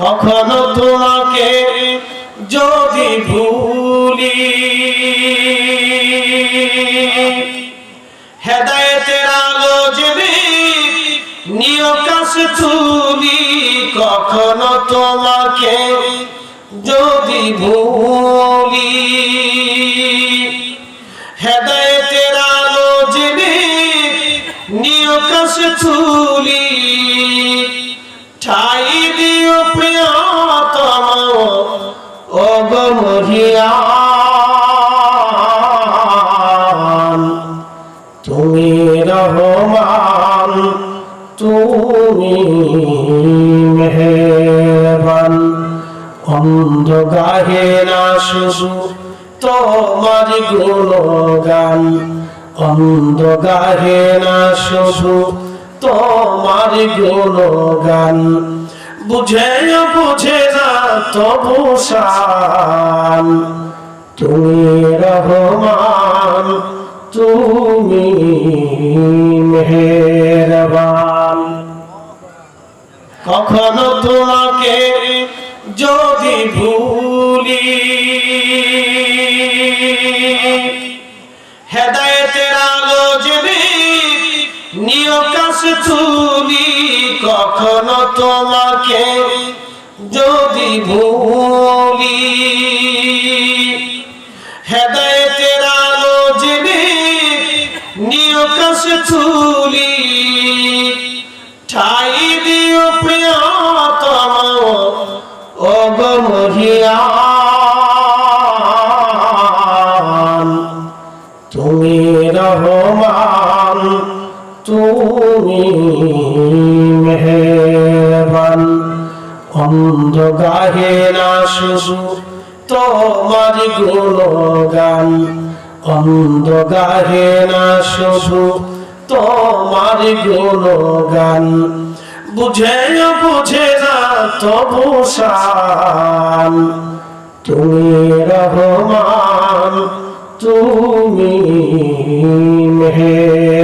কখনো তোমাকে যদি ভুলি, হেদায়েতের আলো জেনে নিও কাছে তুলি। কখনো তোমাকে যদি ভুলি, হেদায়েতের আলো জেনে নিও কাছে তুলি। ঠাই দিও প্রিয়তম ও গো মহিয়ান, তুমি রহমান, তুমি মেহেরবান। অন্ধ গাহে না শুধু তোমার গুণগান, অন্ধ গাহে না শুধু তোমার গুণগান। বুঝে বুঝে না তবু শান, তুমি রহমান, তুমি মেহেরবান। কখনো তোমাকে যদি ভুলি, হেদায়েতের আলো জেনে নিও কাছে তুলি। কখনো তোমাকে যদি ভুলি, হেদায়েতের আলো জেনে নিও কাছে তুলি। ঠাই দিও প্রিয়তম ও গো মহিয়ান, তুমি রহমান, তুমি মেহেরবান। অন্ধ গাহে না শুধু তোমার গুণগান, অন্ধ গাহে না শুধু তোমার গুণগান। বুঝে বুঝে না তবু শান, তুমি রহমান, তুমি মেহেরবান।